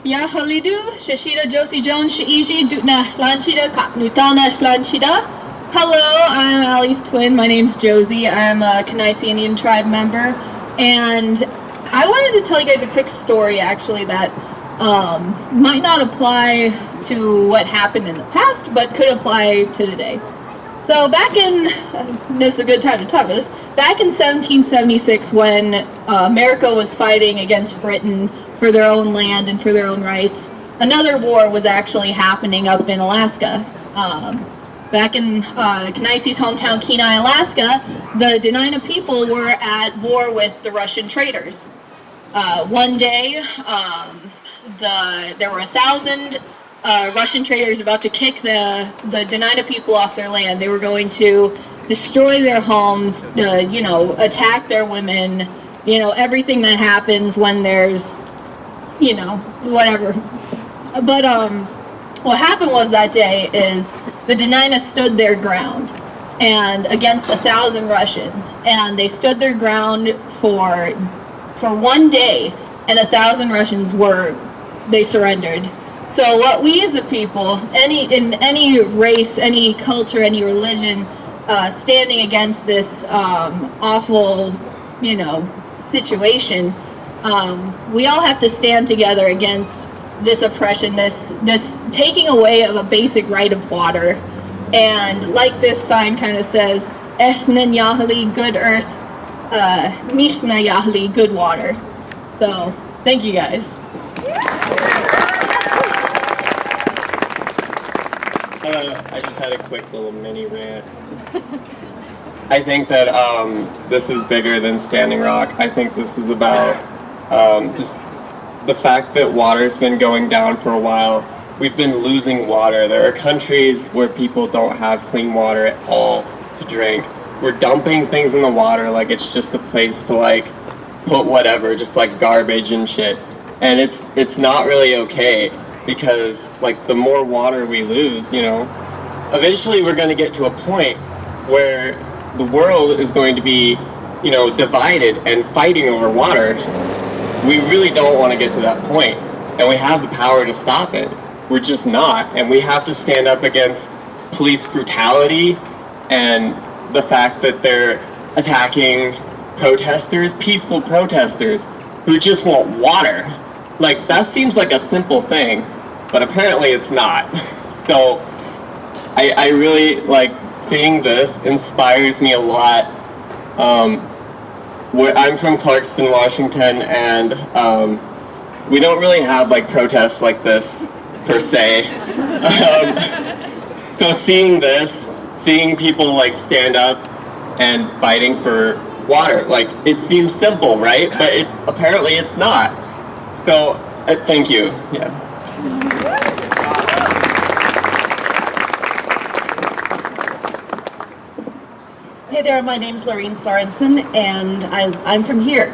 Ya Halidu, Shashida Josie Jones, Shaiji, Dutna Slanchida, Kapnutana Slanchida. Hello, I'm Allie's twin. My name's Josie. I'm a Kanaiti Indian tribe member. And I wanted to tell you guys a quick story, actually, that might not apply to what happened in the past, but could apply to today. So back in, this is a good time to talk about this, back in 1776 when America was fighting against Britain for their own land and for their own rights, another war was actually happening up in Alaska. Back in Kanaisi's hometown, Kenai, Alaska, the Dena'ina people were at war with the Russian traders. One day, there were 1,000 Russian traders about to kick the Dena'ina people off their land. They were going to destroy their homes, attack their women, everything that happens when there's, whatever. But what happened was that day is the Dena'ina stood their ground and against 1,000 Russians, and they stood their ground for one day, and 1,000 Russians they surrendered. So what we as a people, in any race, any culture, any religion, standing against this awful, situation, we all have to stand together against this oppression, this taking away of a basic right of water. And like this sign kind of says, Ethnan Yahali, good earth, Mishna Yahali, good water. So, thank you guys. I just had a quick little mini rant. I think that this is bigger than Standing Rock. I think this is about just the fact that water's been going down for a while. We've been losing water. There are countries where people don't have clean water at all to drink. We're dumping things in the water like it's just a place to put whatever, just garbage and shit. And it's not really okay, because the more water we lose, eventually we're going to get to a point where the world is going to be, divided and fighting over water. We really don't want to get to that point, and we have the power to stop it. We're just not, and we have to stand up against police brutality and the fact that they're attacking protesters, peaceful protesters, who just want water. That seems like a simple thing, but apparently it's not. So I really seeing this inspires me a lot. I'm from Clarkston, Washington, and we don't really have protests like this per se. So seeing this, seeing people stand up and fighting for water, it seems simple, right? But apparently it's not. So thank you. Yeah. Hey there, my name's Lorene Sorensen, and I'm from here.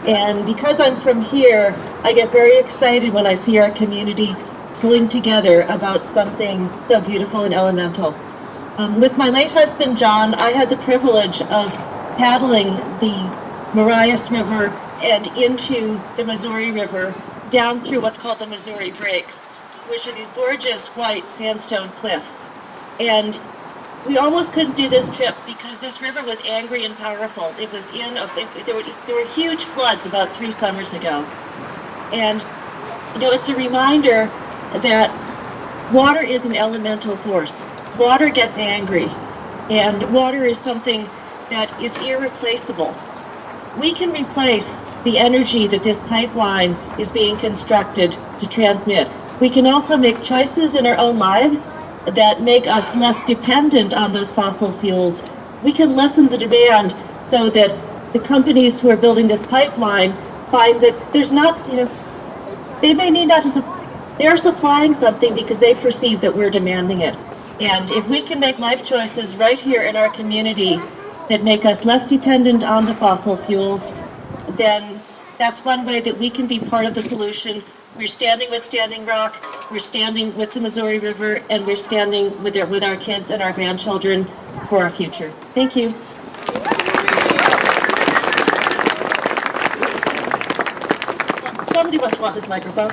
And because I'm from here, I get very excited when I see our community pulling together about something so beautiful and elemental. With my late husband, John, I had the privilege of paddling the Marias River and into the Missouri River, down through what's called the Missouri Breaks, which are these gorgeous white sandstone cliffs. And we almost couldn't do this trip because this river was angry and powerful. It was there were huge floods about 3 summers ago. And, it's a reminder that water is an elemental force. Water gets angry, and water is something that is irreplaceable. We can replace the energy that this pipeline is being constructed to transmit. We can also make choices in our own lives that make us less dependent on those fossil fuels. We can lessen the demand so that the companies who are building this pipeline find that there's not, they may need not to, they're supplying something because they perceive that we're demanding it. And if we can make life choices right here in our community that make us less dependent on the fossil fuels, then that's one way that we can be part of the solution. We're standing with Standing Rock, we're standing with the Missouri River, and we're standing with our kids and our grandchildren for our future. Thank you. Somebody must want this microphone.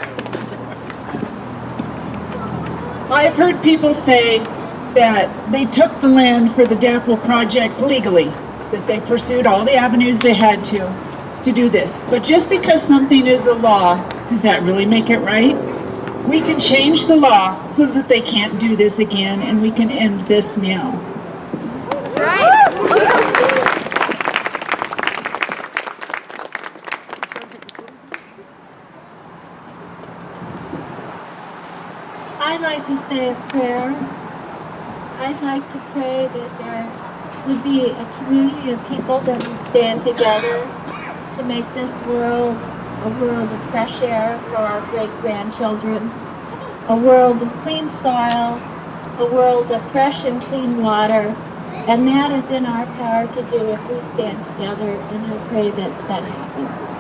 I've heard people say that they took the land for the DAPL project legally, that they pursued all the avenues they had to do this. But just because something is a law, does that really make it right? We can change the law so that they can't do this again, and we can end this now. I'd like to say a prayer. I'd like to pray that there would be a community of people that would stand together to make this world a world of fresh air for our great-grandchildren, a world of clean soil, a world of fresh and clean water, and that is in our power to do if we stand together, and I pray that that happens.